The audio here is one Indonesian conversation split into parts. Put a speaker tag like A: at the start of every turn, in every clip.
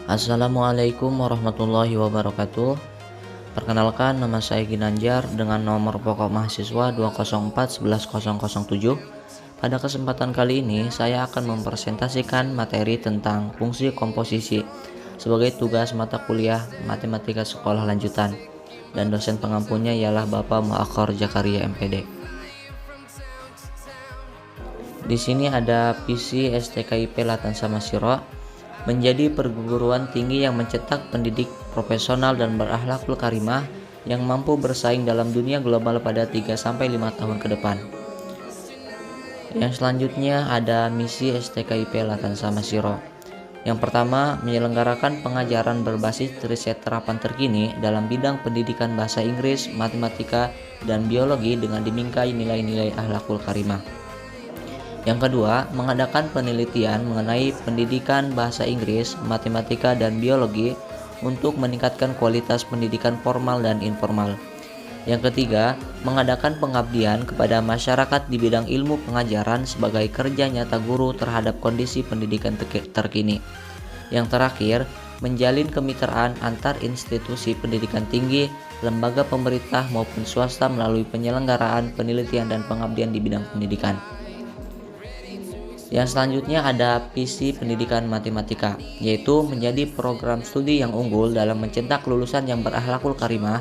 A: Assalamualaikum warahmatullahi wabarakatuh. Perkenalkan, nama saya Ginanjar dengan nomor pokok mahasiswa 204 11 007. Pada kesempatan kali ini saya akan mempresentasikan materi tentang fungsi komposisi sebagai tugas mata kuliah Matematika Sekolah Lanjutan, dan dosen pengampunya ialah Bapak Muakhar Zakaria MPD. Di sini ada PC STKIP Latansa Masiro, menjadi perguruan tinggi yang mencetak pendidik profesional dan berakhlakul karimah yang mampu bersaing dalam dunia global pada 3-5 tahun ke depan. Yang selanjutnya ada misi STKIP Latansa Masiro. Yang pertama, menyelenggarakan pengajaran berbasis riset terapan terkini dalam bidang pendidikan bahasa Inggris, matematika, dan biologi dengan dibingkai nilai-nilai akhlakul karimah. Yang kedua, mengadakan penelitian mengenai pendidikan bahasa Inggris, matematika, dan biologi untuk meningkatkan kualitas pendidikan formal dan informal. Yang ketiga, mengadakan pengabdian kepada masyarakat di bidang ilmu pengajaran sebagai kerja nyata guru terhadap kondisi pendidikan terkini. Yang terakhir, menjalin kemitraan antar institusi pendidikan tinggi, lembaga pemerintah maupun swasta melalui penyelenggaraan penelitian dan pengabdian di bidang pendidikan. Yang selanjutnya ada PC Pendidikan Matematika, yaitu menjadi program studi yang unggul dalam mencetak lulusan yang berakhlakul karimah,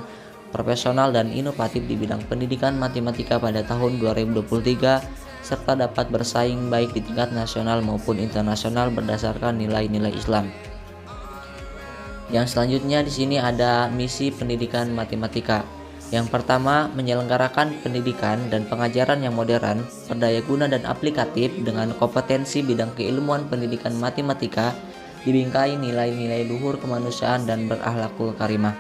A: profesional dan inovatif di bidang pendidikan matematika pada tahun 2023 serta dapat bersaing baik di tingkat nasional maupun internasional berdasarkan nilai-nilai Islam. Yang selanjutnya di sini ada misi pendidikan matematika. Yang pertama, menyelenggarakan pendidikan dan pengajaran yang modern, berdaya guna dan aplikatif dengan kompetensi bidang keilmuan pendidikan matematika dibingkai nilai-nilai luhur kemanusiaan dan berakhlakul karimah.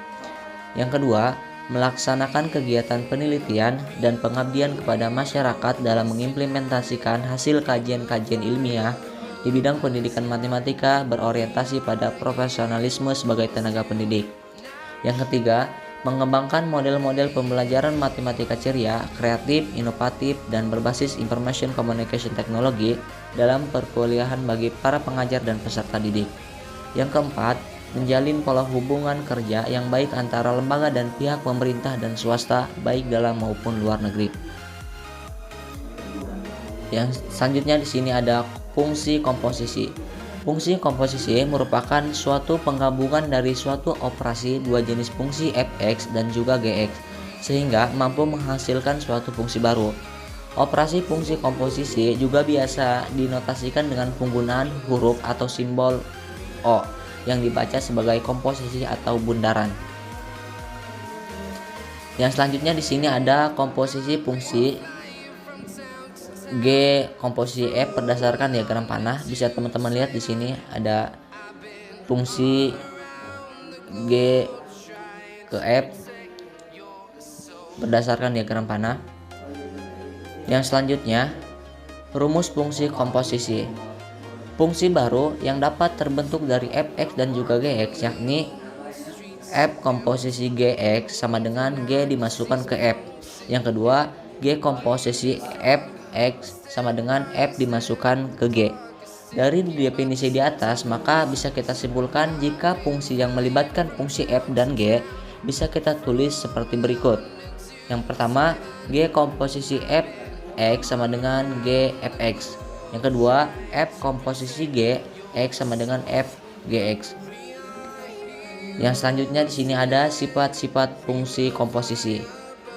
A: Yang kedua, melaksanakan kegiatan penelitian dan pengabdian kepada masyarakat dalam mengimplementasikan hasil kajian-kajian ilmiah di bidang pendidikan matematika berorientasi pada profesionalisme sebagai tenaga pendidik. Yang ketiga, mengembangkan model-model pembelajaran matematika ceria, kreatif, inovatif, dan berbasis information communication technology dalam perkuliahan bagi para pengajar dan peserta didik. Yang keempat, menjalin pola hubungan kerja yang baik antara lembaga dan pihak pemerintah dan swasta, baik dalam maupun luar negeri. Yang selanjutnya di sini ada fungsi komposisi. Fungsi komposisi merupakan suatu penggabungan dari suatu operasi dua jenis fungsi fx dan juga gx, sehingga mampu menghasilkan suatu fungsi baru. Operasi fungsi komposisi juga biasa dinotasikan dengan penggunaan huruf atau simbol O yang dibaca sebagai komposisi atau bundaran. Yang selanjutnya di sini ada komposisi fungsi G komposisi F berdasarkan diagram panah. Bisa teman-teman lihat di sini ada fungsi G ke F berdasarkan diagram panah. Yang selanjutnya, rumus fungsi komposisi. Fungsi baru yang dapat terbentuk dari fx dan juga gx, yakni F komposisi gx sama dengan G dimasukkan ke F. Yang kedua, G komposisi fx sama dengan F dimasukkan ke G. Dari definisi di atas, maka bisa kita simpulkan jika fungsi yang melibatkan fungsi F dan G bisa kita tulis seperti berikut. Yang pertama, G komposisi fx sama dengan G fx. Yang kedua, F komposisi G x sama dengan F gx. Yang selanjutnya di sini ada sifat-sifat fungsi komposisi.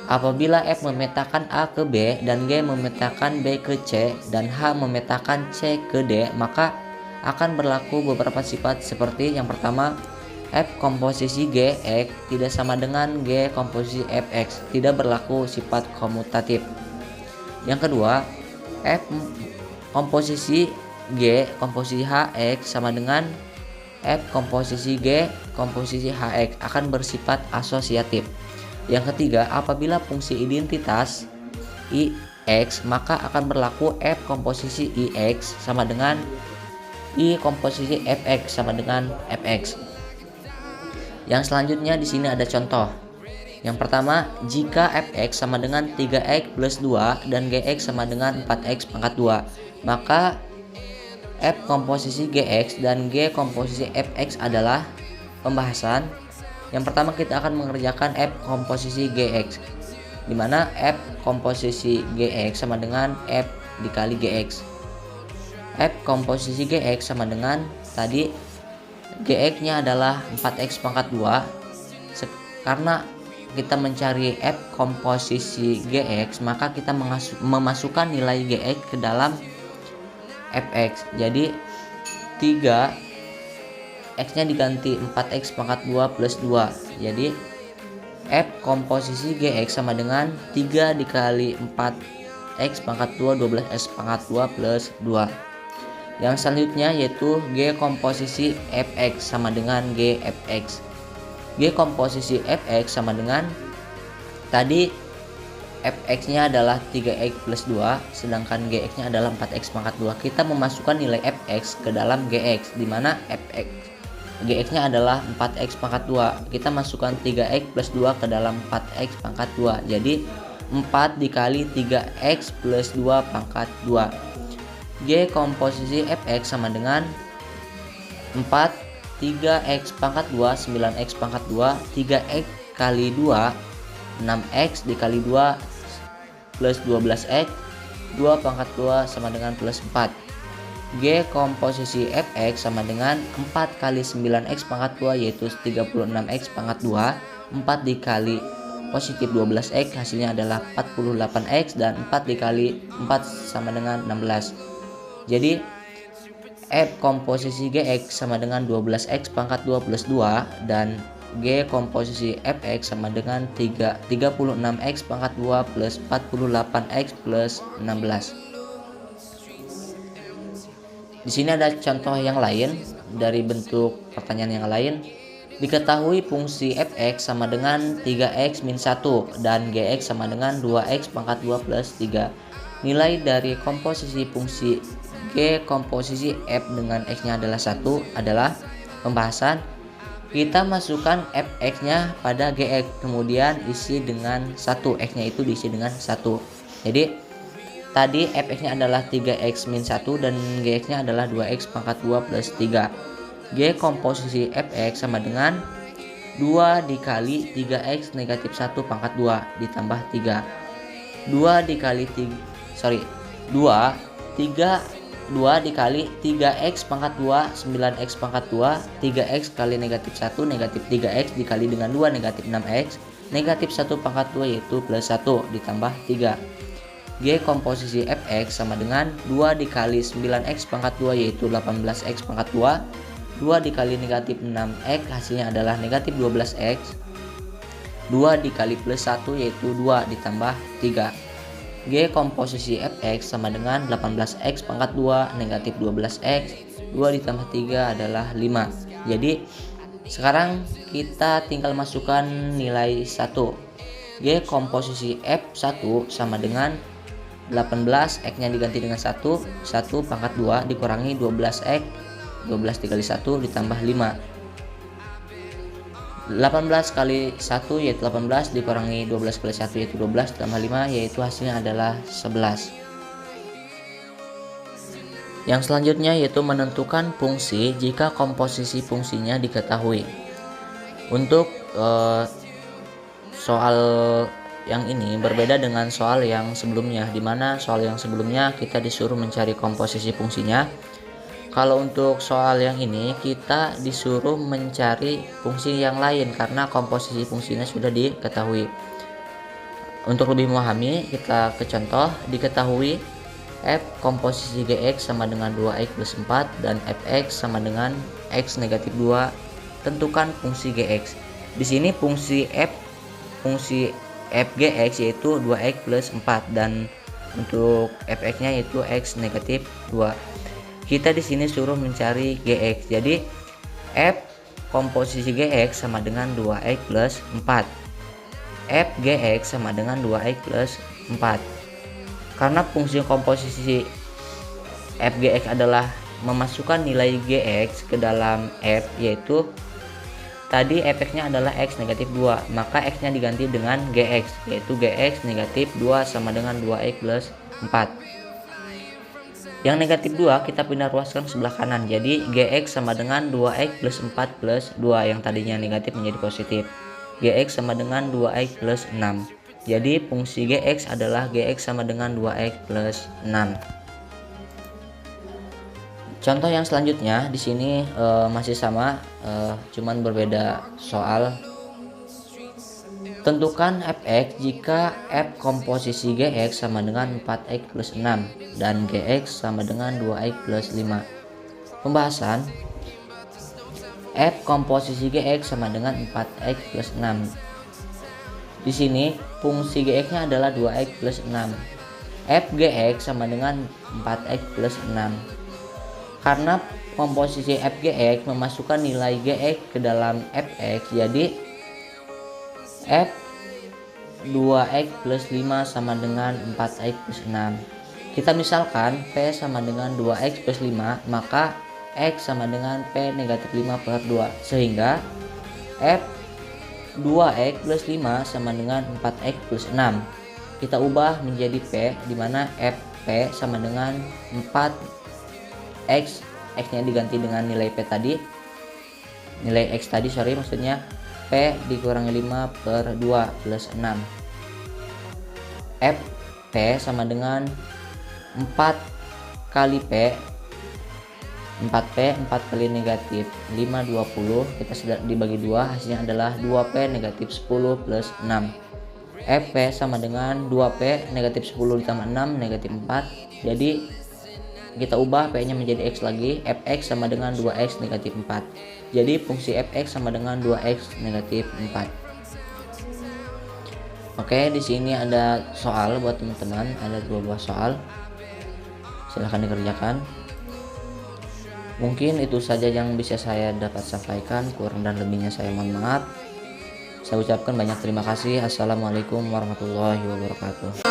A: Apabila F memetakan A ke B dan G memetakan B ke C dan H memetakan C ke D, maka akan berlaku beberapa sifat seperti yang pertama, F komposisi G X tidak sama dengan G komposisi Fx, tidak berlaku sifat komutatif. Yang kedua, F komposisi G komposisi Hx sama dengan F komposisi G komposisi Hx, akan bersifat asosiatif. Yang ketiga, apabila fungsi identitas Ix, maka akan berlaku F komposisi Ix sama dengan I komposisi Fx sama dengan Fx. Yang selanjutnya di sini ada contoh. Yang pertama, jika Fx sama dengan 3x plus 2 dan Gx sama dengan 4x pangkat 2, maka F komposisi Gx dan G komposisi Fx adalah pembahasan. Yang pertama kita akan mengerjakan F komposisi Gx, dimana F komposisi Gx sama dengan F dikali Gx. F komposisi Gx sama dengan tadi Gx nya adalah 4x pangkat 2. Karena kita mencari F komposisi Gx, maka kita memasukkan nilai Gx ke dalam Fx. Jadi 3 X nya diganti 4x pangkat 2 plus 2. Jadi F komposisi Gx sama dengan 3 dikali 4x pangkat 2 12x pangkat 2 plus 2. Yang selanjutnya yaitu G komposisi Fx sama dengan G Fx. G komposisi Fx sama dengan tadi Fx nya adalah 3x plus 2, sedangkan Gx nya adalah 4x pangkat 2. Kita memasukkan nilai Fx ke dalam Gx, dimana Gx nya adalah 4x pangkat 2. Kita masukkan 3x plus 2 ke dalam 4x pangkat 2. Jadi 4 dikali 3x plus 2 pangkat 2. G komposisi Fx sama dengan 4 3x pangkat 2 9x pangkat 2 3x kali 2 6x dikali 2 plus 12x 2 pangkat 2 sama dengan plus 4. G komposisi Fx sama dengan 4 kali 9x pangkat 2 yaitu 36x pangkat 2. 4 dikali positif 12x hasilnya adalah 48x, dan 4 dikali 4 sama dengan 16. Jadi F komposisi Gx sama dengan 12x pangkat 2 plus 2, dan G komposisi Fx sama dengan 36x pangkat 2 plus 48x plus 16. Di sini ada contoh yang lain dari bentuk pertanyaan yang lain. Diketahui fungsi Fx sama dengan 3x min 1 dan Gx sama dengan 2x pangkat 2 plus 3. Nilai dari komposisi fungsi G komposisi F dengan x nya adalah 1 adalah pembahasan. Kita masukkan Fx nya pada Gx, kemudian isi dengan 1, x nya itu diisi dengan 1. Jadi tadi Fx nya adalah 3x min 1 dan Gx nya adalah 2x pangkat 2 plus 3. G komposisi Fx sama dengan 2 dikali 3x negatif 1 pangkat 2 ditambah 3. 2 dikali 2 dikali 3x pangkat 2 9x pangkat 2 3x kali negatif 1 negatif 3x dikali dengan 2 negatif 6x negatif 1 pangkat 2 yaitu plus 1 ditambah 3. G komposisi Fx sama dengan 2 dikali 9x pangkat 2 yaitu 18x pangkat 2. 2 dikali negatif 6x hasilnya adalah negatif 12x. 2 dikali plus 1 yaitu 2 ditambah 3. G komposisi Fx sama dengan 18x pangkat 2 negatif 12x 2 ditambah 3 adalah 5. Jadi sekarang kita tinggal masukkan nilai 1. G komposisi F1 sama dengan 18, x nya diganti dengan 1 pangkat 2 dikurangi 12x 12 dikali 1 ditambah 5. 18 kali 1 yaitu 18 dikurangi 12 kali 1 yaitu 12 ditambah 5 yaitu hasilnya adalah 11. Yang selanjutnya yaitu menentukan fungsi jika komposisi fungsinya diketahui. Untuk soal yang ini berbeda dengan soal yang sebelumnya, di mana soal yang sebelumnya kita disuruh mencari komposisi fungsinya. Kalau untuk soal yang ini kita disuruh mencari fungsi yang lain karena komposisi fungsinya sudah diketahui. Untuk lebih memahami kita ke contoh. Diketahui F komposisi Gx sama dengan 2x plus 4 dan Fx sama dengan x negatif 2. Tentukan fungsi Gx. Di sini fungsi Fgx yaitu 2x plus 4 dan untuk Fx nya yaitu x negatif 2. Kita di sini suruh mencari Gx. Jadi F komposisi Gx sama dengan 2x plus 4. F Gx sama dengan 2x plus 4. Karena fungsi komposisi F Gx adalah memasukkan nilai Gx ke dalam F, yaitu tadi Fx nya adalah x negatif 2, maka x nya diganti dengan Gx, yaitu Gx negatif 2 sama dengan 2x plus 4. Yang negatif 2 kita pindah ruaskan ke sebelah kanan. Jadi Gx sama dengan 2x plus 4 plus 2, yang tadinya negatif menjadi positif. Gx sama dengan 2x plus 6. Jadi fungsi Gx adalah Gx sama dengan 2x plus 6. Contoh yang selanjutnya di sini masih sama, cuman berbeda soal. Tentukan fx jika f komposisi Gx sama dengan 4x plus 6 dan Gx sama dengan 2x plus 5. Pembahasan. F komposisi Gx sama dengan 4x plus 6. Di sini fungsi Gx-nya adalah 2x plus 6. F Gx sama dengan 4x plus 6. Karena komposisi f Gx memasukkan nilai Gx ke dalam fx, jadi f 2x plus 5 sama dengan 4x plus 6. Kita misalkan P sama dengan 2x plus 5, maka X sama dengan P negatif 5 per 2, sehingga F 2x plus 5 sama dengan 4x plus 6. Kita ubah menjadi P, dimana P sama dengan 4x, X-nya diganti dengan nilai P tadi, nilai X tadi maksudnya P dikurangi 5 per 2 plus 6. F P sama dengan 4 kali P, 4P, 4 kali negatif 5, 20, kita sudah dibagi 2, hasilnya adalah 2P negatif 10 plus 6. FP sama dengan 2P negatif 10 ditambah 6 negatif 4, jadi kita ubah P nya menjadi X lagi, Fx sama dengan 2X negatif 4. Jadi fungsi Fx sama dengan 2X negatif 4. Oke, di sini ada soal buat teman-teman, ada 2 buah soal. Silahkan dikerjakan. Mungkin itu saja yang bisa saya dapat sampaikan, kurang dan lebihnya saya mohon maaf. Saya ucapkan banyak terima kasih. Assalamualaikum warahmatullahi wabarakatuh.